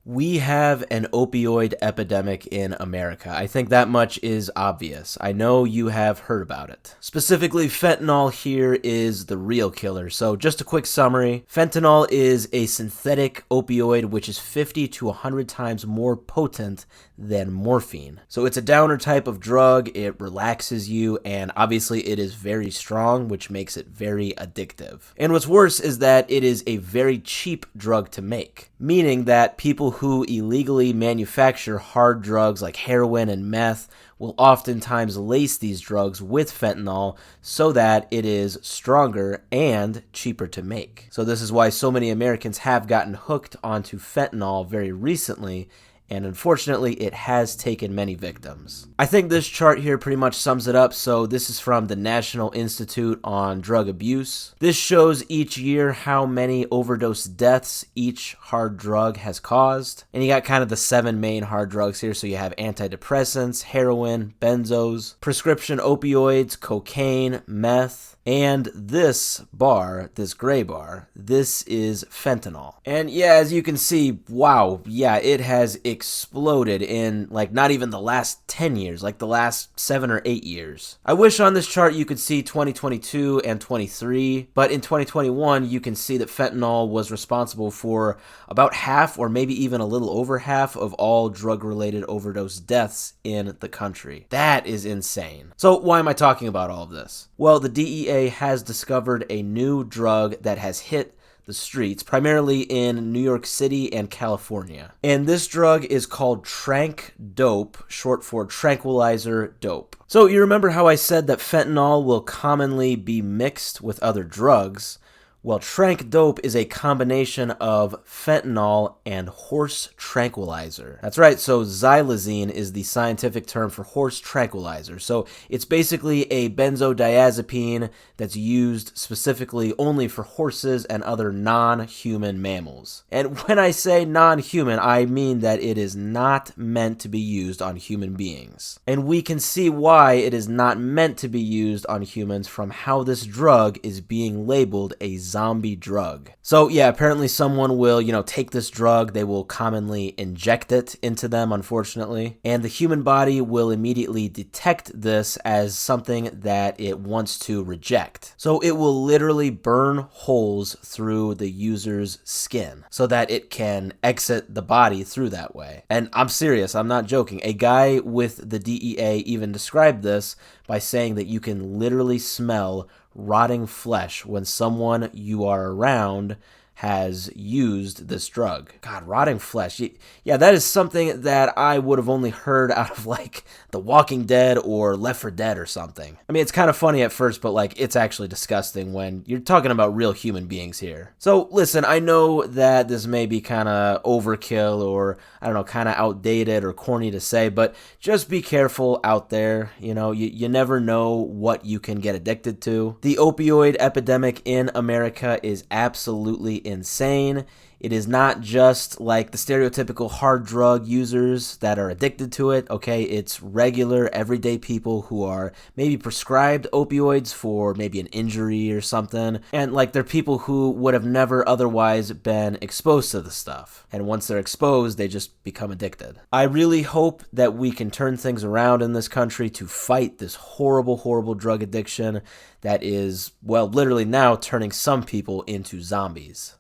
We have an opioid epidemic in America. I think that much is obvious. I know you have heard about it. Specifically, fentanyl here is the real killer. So just a quick summary. Fentanyl is a synthetic opioid which is 50 to 100 times more potent than morphine. So it's a downer type of drug. It relaxes you, and obviously it is very strong, which makes it very addictive. And what's worse is that it is a very cheap drug to make, meaning that people who illegally manufacture hard drugs like heroin and meth will oftentimes lace these drugs with fentanyl so that it is stronger and cheaper to make. So this is why so many Americans have gotten hooked onto fentanyl very recently, and unfortunately, it has taken many victims. I think this chart here pretty much sums it up. So this is from the National Institute on Drug Abuse. This shows each year how many overdose deaths each hard drug has caused. And you got kind of the 7 main hard drugs here. So you have antidepressants, heroin, benzos, prescription opioids, cocaine, meth. And this bar, this gray bar, this is fentanyl. And yeah, as you can see, wow, yeah, it has exploded in like not even the last 10 years, like the last 7 or 8 years. I wish on this chart you could see 2022 and 23, but in 2021 you can see that fentanyl was responsible for about half or maybe even a little over half of all drug-related overdose deaths in the country. That is insane. So why am I talking about all of this? Well, the DEA has discovered a new drug that has hit the streets, primarily in New York City and California. And this drug is called tranq dope, short for tranquilizer dope. So you remember how I said that fentanyl will commonly be mixed with other drugs? Well, tranq dope is a combination of fentanyl and horse tranquilizer. That's right, so xylazine is the scientific term for horse tranquilizer. So it's basically a benzodiazepine that's used specifically only for horses and other non-human mammals. And when I say non-human, I mean that it is not meant to be used on human beings. And we can see why it is not meant to be used on humans from how this drug is being labeled a zombie drug. So yeah, apparently someone will, take this drug, they will commonly inject it into them, unfortunately, and the human body will immediately detect this as something that it wants to reject. So it will literally burn holes through the user's skin so that it can exit the body through that way. And I'm serious, I'm not joking. A guy with the DEA even described this by saying that you can literally smell rotting flesh when someone you are around has used this drug. God, rotting flesh. Yeah, that is something that I would have only heard out of like The Walking Dead or Left 4 Dead or something. I mean, it's kind of funny at first, but like it's actually disgusting when you're talking about real human beings here. So listen, I know that this may be kind of overkill or I don't know, kind of outdated or corny to say, but just be careful out there. You never know what you can get addicted to. The opioid epidemic in America is absolutely insane. It is not just like the stereotypical hard drug users that are addicted to it, okay? It's regular, everyday people who are maybe prescribed opioids for maybe an injury or something, and like they're people who would have never otherwise been exposed to the stuff. And once they're exposed, they just become addicted. I really hope that we can turn things around in this country to fight this horrible, horrible drug addiction that is, well, literally now turning some people into zombies.